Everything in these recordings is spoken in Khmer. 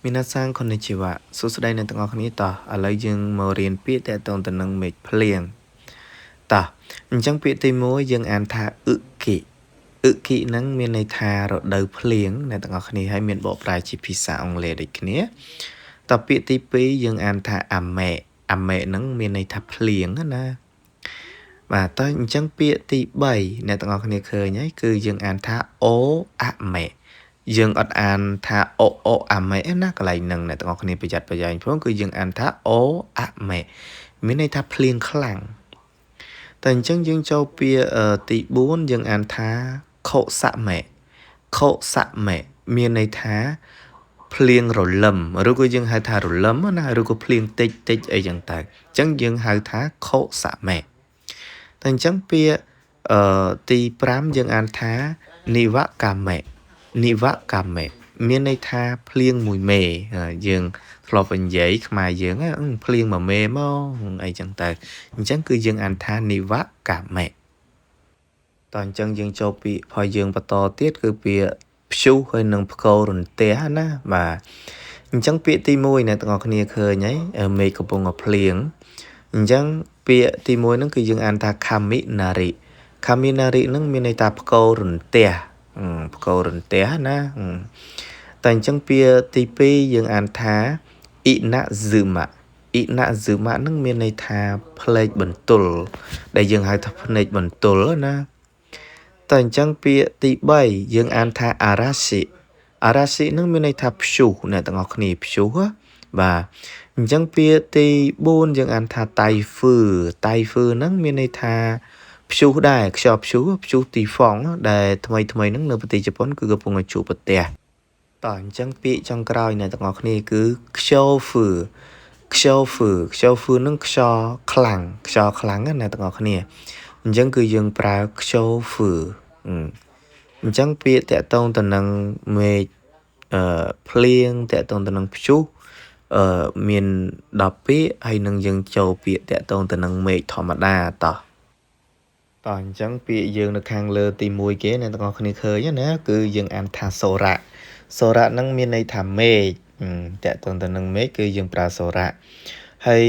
皆さんこんにちはសួស្តីអ្នកទាំងអស់គ្នាតោះឥឡូវយើងមករៀនពាក្យតាក់ទងទៅនឹងមេឃភ្លៀងតោះអញ្ចឹងពាក្យទី1យើងអានថាអ៊ឹគិហ្នឹងមានន័យថារដូវភ្លៀងអ្នកទាំងអស់គ្នាហើយមានបកប្រែជាភាសាអង់គ្លេសដូចគ្នាតោះពាក្យទី2យើងអានថាអាមេហ្នឹងមានន័យថាភ្លៀងណាបាទតើអញ្ចឹងពាក្យទី3អ្នកទាំងអស់គ្នាឃើញហើយគឺយើងអានថាអូអាមេយើងអត់អានថាអូអាមេណាកន្លែងហ្នឹងអ្នកទាំងអស់គ្នាប្រយ័ត្នប្រយែងផងគឺយើងអានថាអូអាមេមានន័យថាភ្លៀងខ្លាំងតែអញ្ចឹងយើងចូលពាក្យទី4យើងអានថាខុសមេមានន័យថាភ្លៀងរលឹមឬក៏យើងហៅថារលឹមណាឬក៏ភ្លៀងតិចអីចឹងទៅអញ្ចឹងយើងហៅថាខុសមេតែអញ្ចឹងពាក្យទី5យើងអានថានិវកាមេមានន័យថាភ្លៀងមួយមេយើងធ្លាប់និយាយខ្មែរយើងភ្លៀងមួយមេមកអីចឹងទៅអញ្ចឹងគឺយើងអានថានិវកាមេតអញ្ចឹងយើងចូលពាក្យផយើងបន្តទៀតគឺពាក្យព្យុះហើយនិងផ្គររន្ទះណាបាទអញ្ចឹងពាក្យទី1អ្នកទាំងអស់គ្នាឃើញហើយមេឃកំពុងតែភ្លៀងអញ្ចឹងពាក្យទី1ហ្នឹងគឺយើងអានថាខាមីណារីហ្នឹងមានន័យថាផ្គររន្ទះណាតែអញ្ចឹងពាក្យទី2យើងអានថាអ៊ីណាហ្ស៊ឺម៉ាហ្នឹងមានន័យថាផ្លេកបន្ទល់ដែលយើងហៅថាភ្នែកបន្ទល់ណាតែអញ្ចឹងពាក្យទី3យើងអានថាអារ៉ាស៊ីហ្នឹងមានន័យថាព្យុះអ្នកទាំងអស់គ្នាព្យុះបាទអញ្ចឹងពាក្យទី4យើងអានថាតៃហ្វឺហ្នឹងមានន័យថាព្យុះដែរខ្យល់ព្យុះទីហ្វុងដែលថ្មីហ្នឹងនៅប្រទេសជប៉ុនគឺកំពុងតែជួបប្រទះតោះអញ្ចឹងពាក្យចុងក្រោយអ្នកទាំងអស់គ្នាគឺខ្យល់ហ្វឺនឹងខ្យល់ខ្លាំងណាអ្នកទាំងអស់គ្នាអញ្ចឹងគឺយើងប្រើខ្យល់ហ្វឺអញ្ចឹងពាក្យតាក់ទងទៅនឹងមេឃភ្លៀងតាក់ទងទៅនឹងព្យុះមាន10ពាក្យហើយនឹងយើងចូលពាក្យតាក់ទងទៅនឹងមេឃធម្មតាតោះអញ្ចឹងពាក្យយើងនៅខាងលើទី1គេអ្នកទាំងអស់គ្នាឃើញណាគឺយើងអានថាសូរ៉ាហ្នឹងមានន័យថាមេឃតាក់ទងទៅនឹងមេឃគឺយើងប្រើសូរ៉ាហើយ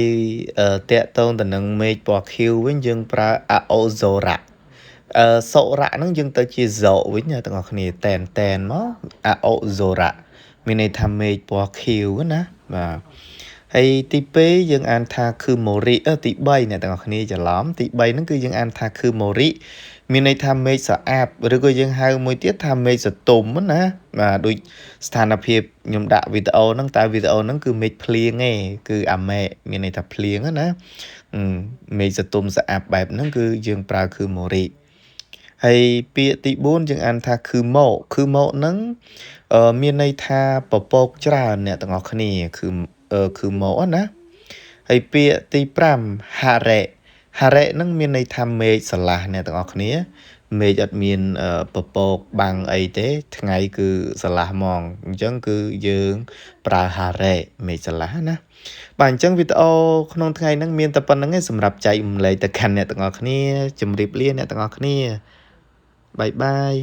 តាក់ទងទៅនឹងមេឃពណ៌ខៀវវិញយើងប្រើអាអូសូរ៉ាសូរ៉ាហ្នឹងយើងទៅជាហ្សូវិញណាទាំងអស់គ្នាតែនមកអាអូសូរ៉ាមានន័យថាមេឃពណ៌ខៀវណាបាទហើយទី2យើងអានថាគឺម៉ូរីទី3អ្នកទាំងអស់គ្នាច្រឡំទី3ហ្នឹងគឺយើងអានថាគឺម៉ូរីមានន័យថាមេឃស្អាតឬក៏យើងហៅមួយទៀតថាមេឃសតុំណាបាទដូចស្ថានភាពខ្ញុំដាក់វីដេអូហ្នឹងតែវីដេអូហ្នឹងគឺមេឃភ្លៀងឯងគឺអាមេមានន័យថាភ្លៀងណាមេឃសតុំស្អាតបែបហ្នឹងគឺយើងប្រើគឺម៉ូរីហើយពាក្យទី4យើងអានថាគឺម៉ូហ្នឹងមានន័យថាពពកច្រើនអ្នកទាំងអស់គ្នាគឺម៉ូណាហើយពាក្យទី5ហារ៉េហ្នឹងមានន័យថាមេឃស្រឡះអ្នកទាំងអស់គ្នាមេឃអត់មានពពកបាំងអីទេថ្ងៃគឺស្រឡះហ្មងអញ្ចឹងគឺយើងប្រើហារ៉េមេឃស្រឡះណាបាទអញ្ចឹងវីដេអូក្នុងថ្ងៃហ្នឹងមានតែប៉ុណ្្នឹងឯងសម្រាប់ចែករំលែកទៅកាន់អ្នកទាំងអស់គ្នាជម្រាបលាអ្នកទាំងអស់គ្នាបាយបាយ